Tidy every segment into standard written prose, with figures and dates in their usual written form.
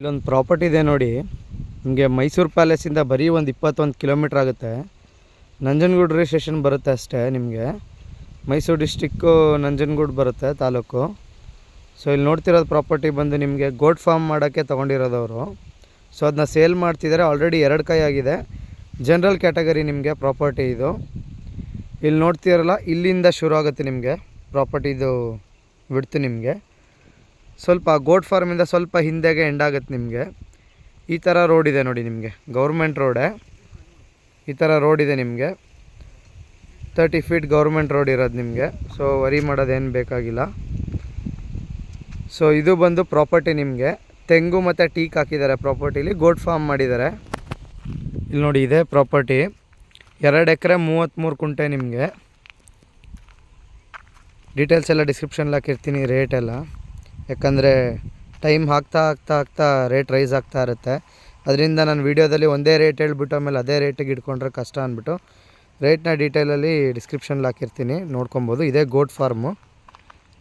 ಇಲ್ಲೊಂದು ಪ್ರಾಪರ್ಟಿ ಇದೆ ನೋಡಿ. ನಿಮಗೆ ಮೈಸೂರು ಪ್ಯಾಲೇಸಿಂದ ಬರೀ ಒಂದು 21 ಕಿಲೋಮೀಟ್ರ್ ಆಗುತ್ತೆ. ನಂಜನಗೂಡು ರಿಜಿಸ್ಟ್ರೇಷನ್ ಬರುತ್ತೆ ಅಷ್ಟೇ. ನಿಮಗೆ ಮೈಸೂರು ಡಿಸ್ಟಿಕ್ಕು ನಂಜನಗೂಡು ಬರುತ್ತೆ ತಾಲೂಕು. ಸೊ ಇಲ್ಲಿ ನೋಡ್ತಿರೋದು ಪ್ರಾಪರ್ಟಿ ಬಂದು ನಿಮಗೆ ಗೋಟ್ ಫಾರ್ಮ್ ಮಾಡೋಕ್ಕೆ ತೊಗೊಂಡಿರೋದವರು. ಸೊ ಅದನ್ನ ಸೇಲ್ ಮಾಡ್ತಿದ್ದಾರೆ. ಆಲ್ರೆಡಿ 2 ಕೈ ಆಗಿದೆ. ಜನರಲ್ ಕ್ಯಾಟಗರಿ ನಿಮಗೆ ಪ್ರಾಪರ್ಟಿ ಇದು. ಇಲ್ಲಿ ನೋಡ್ತಿರಲ್ಲ, ಇಲ್ಲಿಂದ ಶುರು ಆಗುತ್ತೆ ನಿಮಗೆ ಪ್ರಾಪರ್ಟಿದು ಬಿಡ್ತು. ನಿಮಗೆ ಸ್ವಲ್ಪ ಗೋಟ್ ಫಾರ್ಮಿಂದ ಸ್ವಲ್ಪ ಹಿಂದೆಗೆ ಎಂಡ್ ಆಗುತ್ತೆ. ನಿಮಗೆ ಈ ಥರ ರೋಡ್ ಇದೆ ನೋಡಿ. ನಿಮಗೆ ಗೌರ್ಮೆಂಟ್ ರೋಡೇ ಈ ಥರ ರೋಡ್ ಇದೆ. ನಿಮಗೆ 30 ಫೀಟ್ ಗೌರ್ಮೆಂಟ್ ರೋಡ್ ಇರೋದು ನಿಮಗೆ. ಸೊ ವರಿ ಮಾಡೋದೇನು ಬೇಕಾಗಿಲ್ಲ. ಸೊ ಇದು ಬಂದು ಪ್ರಾಪರ್ಟಿ ನಿಮಗೆ ತೆಂಗು ಮತ್ತು ಟೀಕ್ ಹಾಕಿದ್ದಾರೆ. ಪ್ರಾಪರ್ಟಿಲಿ ಗೋಟ್ ಫಾರ್ಮ್ ಮಾಡಿದ್ದಾರೆ. ಇಲ್ಲಿ ನೋಡಿ, ಇದೆ ಪ್ರಾಪರ್ಟಿ. 2 ಎಕರೆ 33 ಕುಂಟೆ. ನಿಮಗೆ ಡೀಟೇಲ್ಸ್ ಎಲ್ಲ ಡಿಸ್ಕ್ರಿಪ್ಷನ್ಲಿ ಹಾಕಿರ್ತೀನಿ, ರೇಟ್ ಎಲ್ಲ. ಯಾಕಂದರೆ ಟೈಮ್ ಆಗ್ತಾ ರೇಟ್ ರೈಸ್ ಆಗ್ತಾ ಇರುತ್ತೆ. ಅದರಿಂದ ನಾನು ವೀಡಿಯೋದಲ್ಲಿ ಒಂದೇ ರೇಟ್ ಹೇಳ್ಬಿಟ್ಟು ಆಮೇಲೆ ಅದೇ ರೇಟಿಗೆ ಇಟ್ಕೊಂಡ್ರೆ ಕಷ್ಟ ಅಂದ್ಬಿಟ್ಟು ರೇಟ್ನ ಡೀಟೇಲಲ್ಲಿ ಡಿಸ್ಕ್ರಿಪ್ಷನ್ಲಿ ಹಾಕಿರ್ತೀನಿ, ನೋಡ್ಕೊಬೋದು. ಇದೇ ಗೋಟ್ ಫಾರ್ಮು.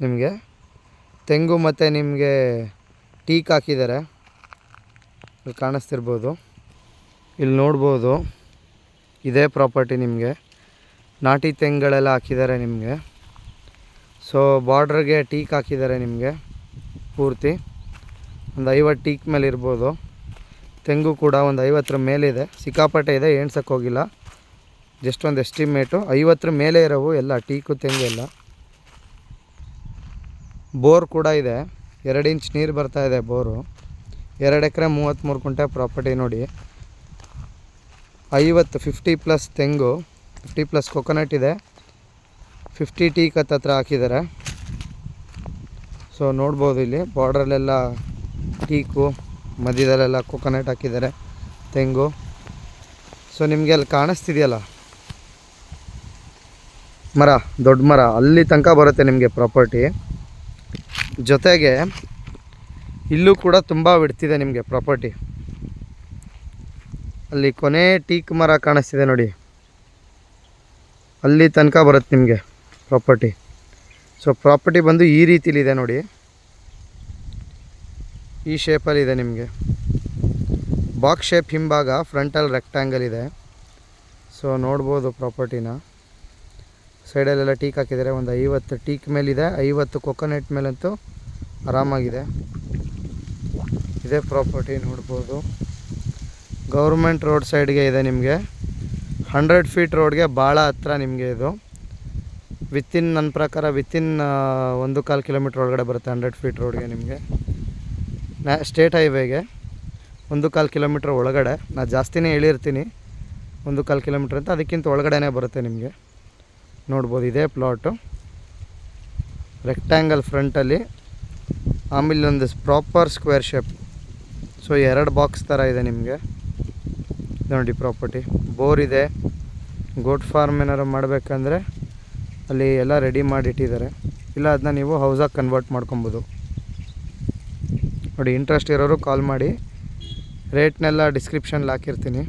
ನಿಮಗೆ ತೆಂಗು ಮತ್ತು ನಿಮಗೆ ಟೀಕ್ ಹಾಕಿದ್ದಾರೆ. ಇಲ್ಲಿ ಕಾಣಿಸ್ತಿರ್ಬೋದು, ಇಲ್ಲಿ ನೋಡ್ಬೋದು. ಇದೇ ಪ್ರಾಪರ್ಟಿ ನಿಮಗೆ ನಾಟಿ ತೆಂಗುಗಳೆಲ್ಲ ಹಾಕಿದ್ದಾರೆ ನಿಮಗೆ. ಸೊ ಬಾರ್ಡ್ರಿಗೆ ಟೀಕ್ ಹಾಕಿದ್ದಾರೆ ನಿಮಗೆ ಪೂರ್ತಿ. ಒಂದು 50 ಟೀಕ್ ಮೇಲೆ ಇರ್ಬೋದು. ತೆಂಗು ಕೂಡ ಒಂದು 50 ಮೇಲಿದೆ. ಸಿಕ್ಕಾಪಟ್ಟೆ ಇದೆ, ಎಣ್ಸಕ್ಕೆ ಹೋಗಿಲ್ಲ. ಜಸ್ಟ್ ಒಂದು ಎಸ್ಟಿಮೇಟು 50 ಮೇಲೆ ಇರೋವು ಎಲ್ಲ ಟೀಕು ತೆಂಗು ಎಲ್ಲ. ಬೋರ್ ಕೂಡ ಇದೆ. 2 ಇಂಚ್ ನೀರು ಬರ್ತಾಯಿದೆ ಬೋರು. 2 ಎಕರೆ 33 ಕುಂಟೆ ಪ್ರಾಪರ್ಟಿ ನೋಡಿ. 50+ ತೆಂಗು, 50+ ಕೊಕೊನಟ್ ಇದೆ. 50 ಟೀಕ್ ಹತ್ರ ಹಾಕಿದ್ದಾರೆ. ಸೊ ನೋಡ್ಬೋದು, ಇಲ್ಲಿ ಬಾರ್ಡ್ರಲ್ಲೆಲ್ಲ ಟೀಕು, ಮಧ್ಯದಲ್ಲೆಲ್ಲ ಕೊಕೊನಟ್ ಹಾಕಿದ್ದಾರೆ, ತೆಂಗು. ಸೊ ನಿಮಗೆ ಅಲ್ಲಿ ಕಾಣಿಸ್ತಿದೆಯಲ್ಲ ಮರ, ದೊಡ್ಡ ಮರ, ಅಲ್ಲಿ ತನಕ ಬರುತ್ತೆ ನಿಮಗೆ ಪ್ರಾಪರ್ಟಿ. ಜೊತೆಗೆ ಇಲ್ಲೂ ಕೂಡ ತುಂಬ ಬಿಡ್ತಿದೆ ನಿಮಗೆ ಪ್ರಾಪರ್ಟಿ. ಅಲ್ಲಿ ಕೊನೆ ಟೀಕ್ ಮರ ಕಾಣಿಸ್ತಿದೆ ನೋಡಿ, ಅಲ್ಲಿ ತನಕ ಬರುತ್ತೆ ನಿಮಗೆ ಪ್ರಾಪರ್ಟಿ. ಸೊ ಪ್ರಾಪರ್ಟಿ ಬಂದು ಈ ರೀತಿಲಿದೆ ನೋಡಿ, ಈ ಶೇಪಲ್ಲಿದೆ ನಿಮಗೆ. ಬಾಕ್ಸ್ ಶೇಪ್ ಹಿಂಭಾಗ, ಫ್ರಂಟಲ್ಲಿ ರೆಕ್ಟ್ಯಾಂಗಲ್ ಇದೆ. ಸೊ ನೋಡ್ಬೋದು ಪ್ರಾಪರ್ಟಿನ. ಸೈಡಲ್ಲೆಲ್ಲ ಟೀಕ್ ಹಾಕಿದ್ದಾರೆ. ಒಂದು 50 ಟೀಕ್ ಮೇಲಿದೆ, 50 ಕೊಕೊನಟ್ ಮೇಲಂತೂ ಆರಾಮಾಗಿದೆ. ಇದೇ ಪ್ರಾಪರ್ಟಿ ನೋಡ್ಬೋದು. ಗೌರ್ಮೆಂಟ್ ರೋಡ್ ಸೈಡ್ಗೆ ಇದೆ ನಿಮಗೆ. 100 ಫೀಟ್ ರೋಡ್ಗೆ ಭಾಳ ಹತ್ರ ನಿಮಗೆ ಇದು. ನನ್ನ ಪ್ರಕಾರ ವಿತಿನ್ 1.25 ಕಿಲೋಮೀಟ್ರ್ ಒಳಗಡೆ ಬರುತ್ತೆ 100 ಫೀಟ್ ರೋಡ್ಗೆ ನಿಮಗೆ. ಸ್ಟೇಟ್ ಹೈವೇಗೆ 1.25 ಕಿಲೋಮೀಟ್ರ್ ಒಳಗಡೆ. ನಾನು ಜಾಸ್ತಿನೇ ಹೇಳಿರ್ತೀನಿ 1.25 ಕಿಲೋಮೀಟ್ರ್ ಅಂತ, ಅದಕ್ಕಿಂತ ಒಳಗಡೆನೇ ಬರುತ್ತೆ ನಿಮಗೆ. ನೋಡ್ಬೋದು, ಇದೇ ಪ್ಲಾಟು. ರೆಕ್ಟ್ಯಾಂಗಲ್ ಫ್ರಂಟಲ್ಲಿ, ಆಮೇಲೆ ಒಂದು proper square shape. So 2 box ಥರ ಇದೆ ನಿಮಗೆ ನೋಡಿ ಪ್ರಾಪರ್ಟಿ. ಬೋರ್ ಇದೆ. ಗೋಟ್ ಫಾರ್ಮ್ ಏನಾರು ಮಾಡಬೇಕಂದ್ರೆ ಅಲ್ಲಿ ಎಲ್ಲ ರೆಡಿ ಮಾಡಿಟ್ಟಿದ್ದಾರೆ. ಇಲ್ಲ ಅದನ್ನ ನೀವು ಹೌಸಾಗಿ ಕನ್ವರ್ಟ್ ಮಾಡ್ಕೊಬೋದು ನೋಡಿ. ಇಂಟ್ರೆಸ್ಟ್ ಇರೋರು ಕಾಲ್ ಮಾಡಿ. ರೇಟ್ನೆಲ್ಲ ಡಿಸ್ಕ್ರಿಪ್ಷನ್ಲಿ ಹಾಕಿರ್ತೀನಿ.